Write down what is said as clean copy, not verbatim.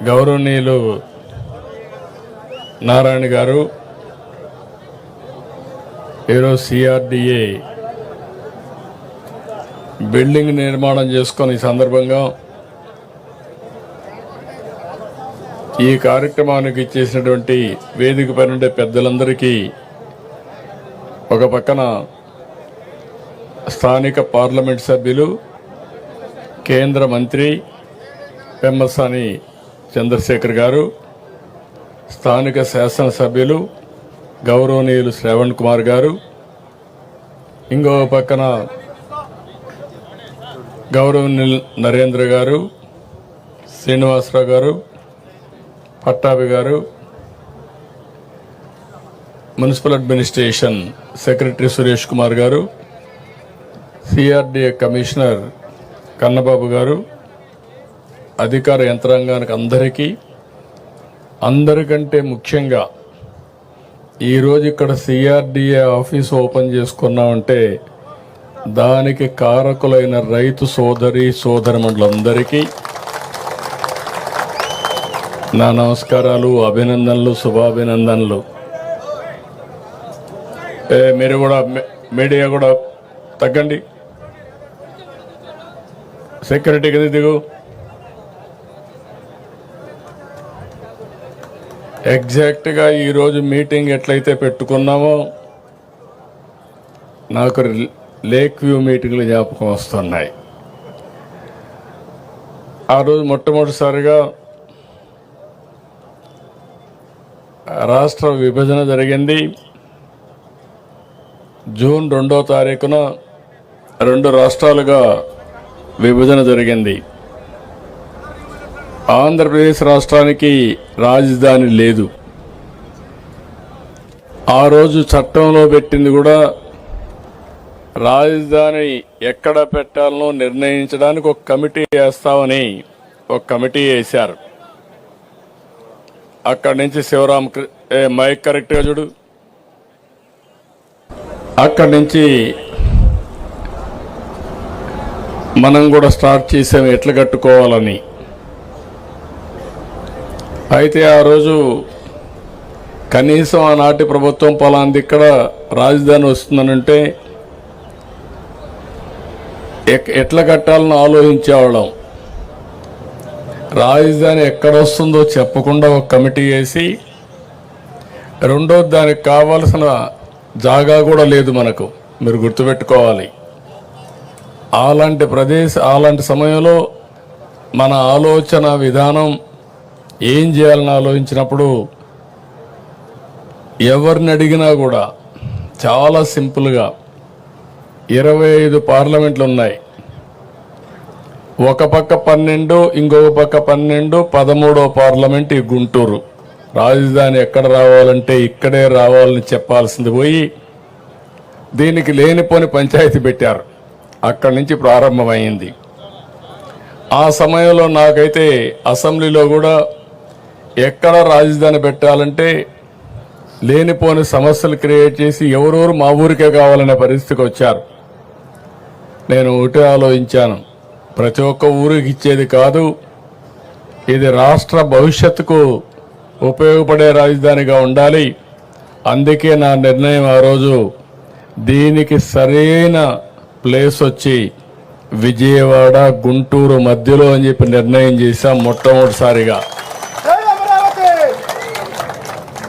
గౌరవనీయులు నారాయణ గారు ఈరోజు సిఆర్డిఏ బిల్డింగ్ నిర్మాణం చేసుకొని ఈ సందర్భంగా ఈ కార్యక్రమానికి ఇచ్చేసినటువంటి వేదిక పైన ఉండే పెద్దలందరికీ ఒక పక్కన స్థానిక పార్లమెంట్ సభ్యులు కేంద్ర మంత్రి పెమ్మసాని చంద్రశేఖర్ గారు, స్థానిక శాసనసభ్యులు గౌరవనీయులు శ్రవణ్ కుమార్ గారు, ఇంకో పక్కన గౌరవనీయులు నరేంద్ర గారు, శ్రీనివాసరావు గారు, పట్టాభి గారు, municipal administration secretary Suresh Kumar గారు, సిఆర్డిఏ కమిషనర్ కన్నబాబు గారు, అధికార యంత్రాంగానికి అందరికంటే ముఖ్యంగా ఈరోజు ఇక్కడ సిఆర్డిఏ ఆఫీస్ ఓపెన్ చేసుకున్నామంటే దానికి కారకులైన రైతు సోదరి సోదరమణులందరికీ నా నమస్కారాలు, అభినందనలు, శుభాభినందనలు. మీరు కూడా మీడియా కూడా తగ్గండి, సెక్యూరిటీ కదా దిగు. ఎగ్జాక్ట్గా ఈరోజు మీటింగ్ ఎట్లయితే పెట్టుకున్నామో నాకు లేక్ వ్యూ మీటింగ్లు జ్ఞాపకం వస్తున్నాయి. ఆ రోజు మొట్టమొదటిసారిగా రాష్ట్ర విభజన జరిగింది. జూన్ 2వ తారీఖున 2 రాష్ట్రాలుగా విభజన జరిగింది. ఆంధ్రప్రదేశ్ రాష్ట్రానికి రాజధాని లేదు. ఆ రోజు చట్టంలో పెట్టింది కూడా రాజధాని ఎక్కడ పెట్టాలనో నిర్ణయించడానికి ఒక కమిటీ వేస్తామని ఒక కమిటీ వేశారు. అక్కడి నుంచి శివరామ మైక్ కరెక్ట్గా చూడు, అక్కడి నుంచి మనం కూడా స్టార్ట్ చేసాం ఎట్లా కట్టుకోవాలని. అయితే ఆ రోజు కనీసం ఆనాటి ప్రభుత్వం పలాంది ఇక్కడ రాజధాని వస్తుందనంటే ఎట్లా కట్టాలని ఆలోచించేవాళ్ళం. రాజధాని ఎక్కడ వస్తుందో చెప్పకుండా ఒక కమిటీ వేసి, రెండోది దానికి కావాల్సిన జాగా కూడా లేదు మనకు, మీరు గుర్తుపెట్టుకోవాలి. అలాంటి సమయంలో మన ఆలోచన విధానం ఏం చేయాలని ఆలోచించినప్పుడు ఎవరిని అడిగినా కూడా చాలా సింపుల్గా 25 పార్లమెంట్లు ఉన్నాయి. ఒక పక్క 12, ఇంకొక పక్క 12, 13వ పార్లమెంట్ ఈ గుంటూరు. రాజధాని ఎక్కడ రావాలంటే ఇక్కడే రావాలని చెప్పాల్సింది పోయి దీనికి లేనిపోని పంచాయతీ పెట్టారు. అక్కడి నుంచి ప్రారంభమైంది. ఆ సమయంలో నాకైతే అసెంబ్లీలో కూడా ఎక్కడ రాజధాని పెట్టాలంటే లేనిపోని సమస్యలు క్రియేట్ చేసి ఎవరెవరు మా ఊరికే కావాలనే పరిస్థితికి వచ్చారు. నేను ఒకటే ఆలోచించాను, ప్రతి ఒక్క ఊరికి ఇచ్చేది కాదు, ఇది రాష్ట్ర భవిష్యత్తుకు ఉపయోగపడే రాజధానిగా ఉండాలి. అందుకే నా నిర్ణయం ఆ రోజు దీనికి సరైన ప్లేస్ వచ్చి విజయవాడ గుంటూరు మధ్యలో అని చెప్పి నిర్ణయం చేశాం మొట్టమొదటిసారిగా.